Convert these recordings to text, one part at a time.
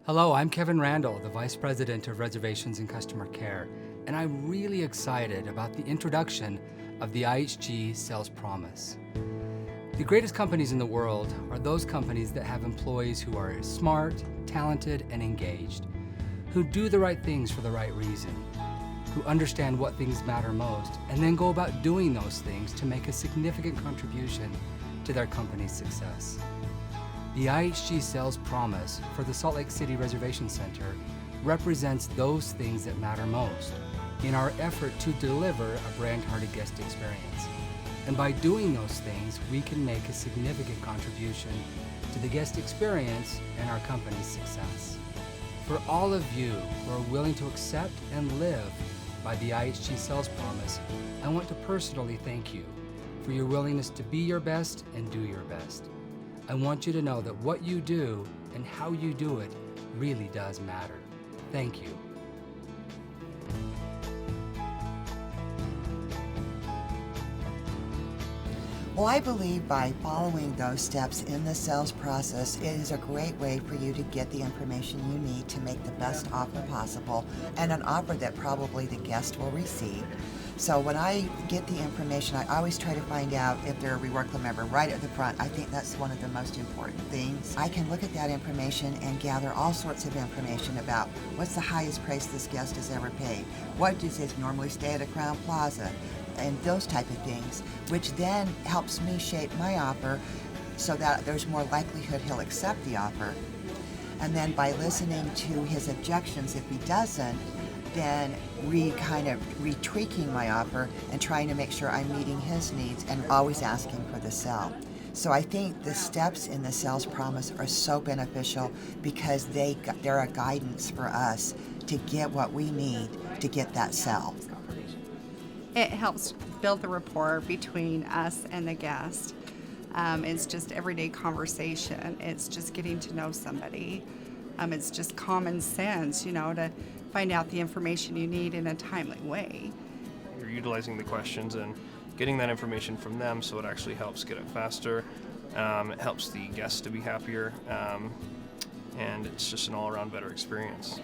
Hello, I'm Kevin Randall, the Vice President of Reservations and Customer Care, and I'm really excited about the introduction of the IHG Sales Promise. The greatest companies in the world are those companies that have employees who are smart, talented, and engaged, who do the right things for the right reason, who understand what things matter most, and then go about doing those things to make a significant contribution to their company's success. The IHG Sales Promise for the Salt Lake City Reservation Center represents those things that matter most in our effort to deliver a brand-hearted guest experience. And by doing those things, we can make a significant contribution to the guest experience and our company's success. For all of you who are willing to accept and live by the IHG Sales Promise, I want to personally thank you for your willingness to be your best and do your best. I want you to know that what you do and how you do it really does matter. Thank you. Well, I believe by following those steps in the sales process, it is a great way for you to get the information you need to make the best offer possible, and an offer that probably the guest will receive. So when I get the information, I always try to find out if they're a Reward Club member right at the front. I think that's one of the most important things. I can look at that information and gather all sorts of information about what's the highest price this guest has ever paid, what does he normally stay at a Crowne Plaza, and those type of things, which then helps me shape my offer so that there's more likelihood he'll accept the offer. And then by listening to his objections, if he doesn't, then retweaking my offer and trying to make sure I'm meeting his needs and always asking for the sell. So I think the steps in the sales promise are so beneficial because they're a guidance for us to get what we need to get that sell. It helps build the rapport between us and the guest. It's just everyday conversation. It's just getting to know somebody. It's just common sense, to find out the information you need in a timely way. You're utilizing the questions and getting that information from them, so it actually helps get it faster. It helps the guests to be happier, and it's just an all-around better experience.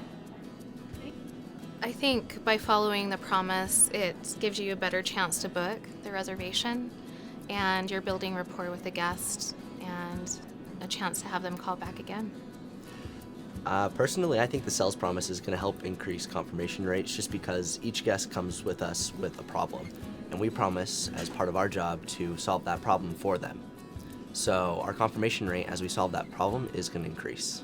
I think by following the promise, it gives you a better chance to book the reservation, and you're building rapport with the guest and a chance to have them call back again. Personally, I think the sales promise is going to help increase confirmation rates just because each guest comes with us with a problem, and we promise as part of our job to solve that problem for them. So our confirmation rate as we solve that problem is going to increase.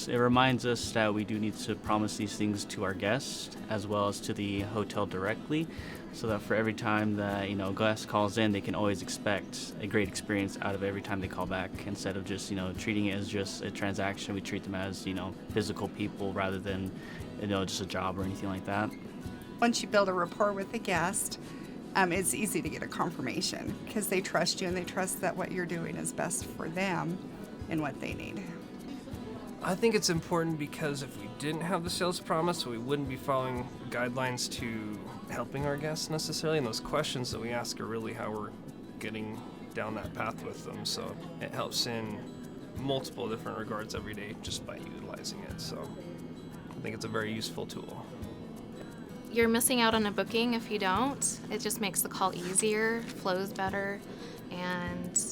It reminds us that we do need to promise these things to our guests as well as to the hotel directly, so that for every time that guest calls in, they can always expect a great experience out of every time they call back. Instead of just treating it as just a transaction, we treat them as physical people rather than just a job or anything like that. Once you build a rapport with the guest, it's easy to get a confirmation because they trust you and they trust that what you're doing is best for them and what they need. I think it's important because if we didn't have the sales promise, we wouldn't be following guidelines to helping our guests necessarily, and those questions that we ask are really how we're getting down that path with them. So it helps in multiple different regards every day just by utilizing it. So I think it's a very useful tool. You're missing out on a booking if you don't. It just makes the call easier, flows better, and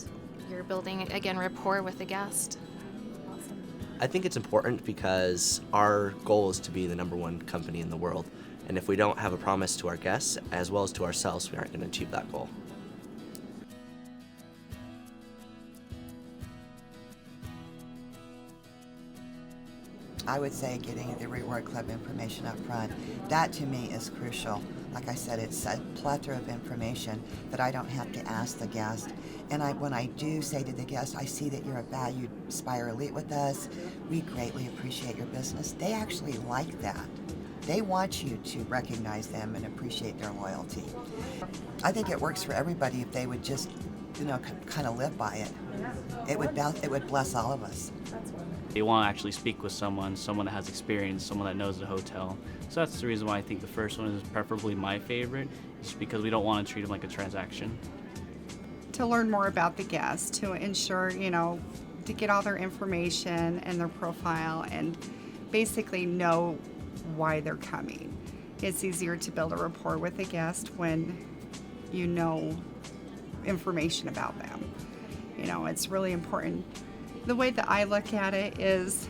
you're building, again, rapport with the guest. I think it's important because our goal is to be the #1 company in the world, and if we don't have a promise to our guests as well as to ourselves, we aren't going to achieve that goal. I would say getting the Reward Club information up front, that to me is crucial. Like I said, it's a plethora of information that I don't have to ask the guest. And when I do say to the guest, I see that you're a valued Spire Elite with us, we greatly appreciate your business. They actually like that. They want you to recognize them and appreciate their loyalty. I think it works for everybody if they would just, kind of live by it. It would bless all of us. They want to actually speak with someone that has experience, someone that knows the hotel. So that's the reason why I think the first one is preferably my favorite, is because we don't want to treat them like a transaction. to learn more about the guest, to ensure, to get all their information and their profile and basically know why they're coming. It's easier to build a rapport with a guest when you know information about them. It's really important. The way that I look at it is,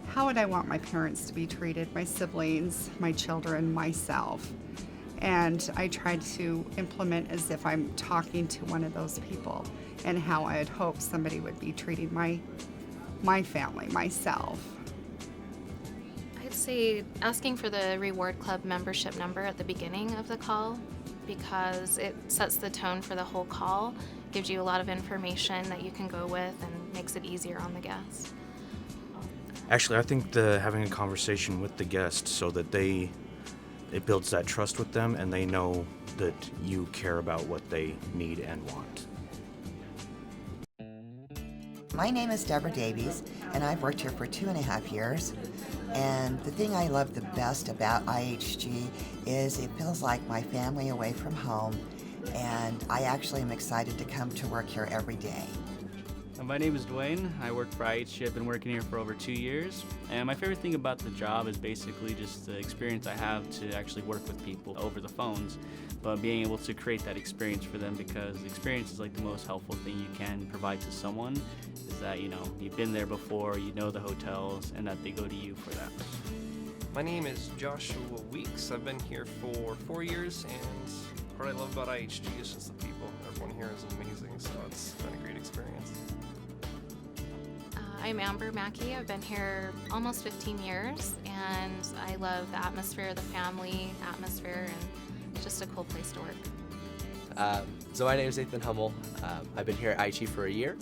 how would I want my parents to be treated, my siblings, my children, myself? And I try to implement as if I'm talking to one of those people and how I'd hope somebody would be treating my family, myself. I'd say asking for the Reward Club membership number at the beginning of the call, because it sets the tone for the whole call, gives you a lot of information that you can go with and makes it easier on the guest. Actually, I think having a conversation with the guest so that it builds that trust with them and they know that you care about what they need and want. My name is Deborah Davies, and I've worked here for 2.5 years. And the thing I love the best about IHG is it feels like my family away from home, and I actually am excited to come to work here every day. My name is Dwayne. I work for IHG. I've been working here for over 2 years. And my favorite thing about the job is basically just the experience I have to actually work with people over the phones, but being able to create that experience for them, because the experience is like the most helpful thing you can provide to someone, is that, you've been there before, you know the hotels, and that they go to you for that. My name is Joshua Weeks. I've been here for 4 years, and what I love about IHG is just the people. Everyone here is amazing, so it's been a great experience. I'm Amber Mackey. I've been here almost 15 years, and I love the atmosphere, the family atmosphere, and it's just a cool place to work. So my name is Nathan Hummel. I've been here at IHG for a year,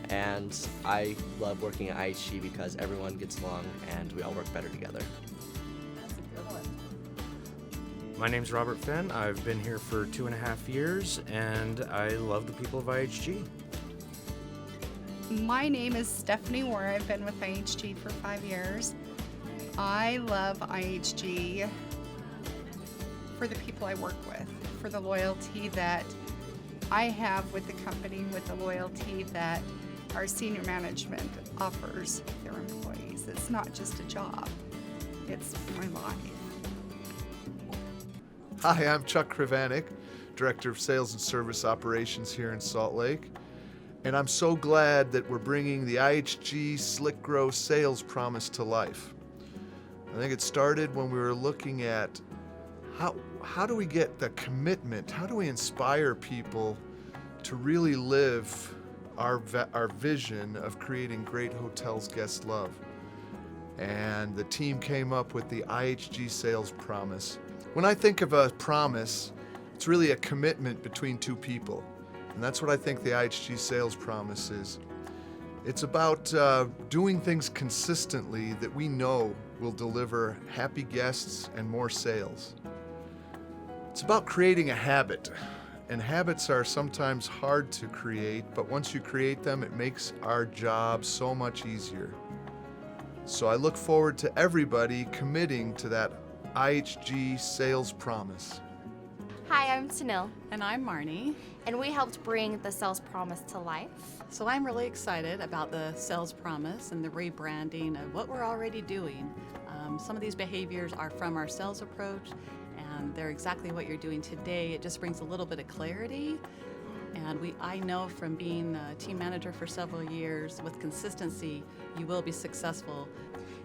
and I love working at IHG because everyone gets along and we all work better together. My name's Robert Fenn. I've been here for 2.5 years, and I love the people of IHG. My name is Stephanie Ware. I've been with IHG for 5 years. I love IHG for the people I work with, for the loyalty that I have with the company, with the loyalty that our senior management offers their employees. It's not just a job, it's my life. Hi, I'm Chuck Krivanik, Director of Sales and Service Operations here in Salt Lake. And I'm so glad that we're bringing the IHG Slcro Sales Promise to life. I think it started when we were looking at how do we get the commitment, how do we inspire people to really live our vision of creating great hotels guests love. And the team came up with the IHG Sales Promise. When I think of a promise, it's really a commitment between two people. And that's what I think the IHG Sales Promise is. It's about doing things consistently that we know will deliver happy guests and more sales. It's about creating a habit. And habits are sometimes hard to create, but once you create them, it makes our job so much easier. So I look forward to everybody committing to that IHG Sales Promise. Hi, I'm Sunil, And I'm Marnie. and we helped bring the Sales Promise to life. So I'm really excited about the Sales Promise and the rebranding of what we're already doing. Some of these behaviors are from our sales approach, and they're exactly what you're doing today. It just brings a little bit of clarity. And I know from being a team manager for several years, with consistency, you will be successful.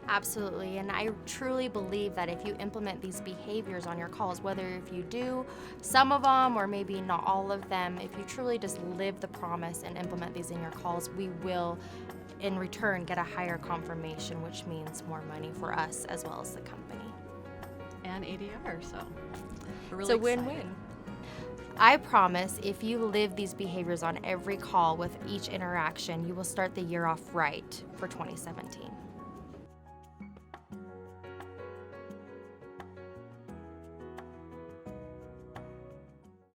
Absolutely, and I truly believe that if you implement these behaviors on your calls, whether if you do some of them or maybe not all of them, if you truly just live the promise and implement these in your calls, we will in return get a higher confirmation, which means more money for us as well as the company. And ADR, so we're It's really a win-win. I promise if you live these behaviors on every call with each interaction, you will start the year off right for 2017.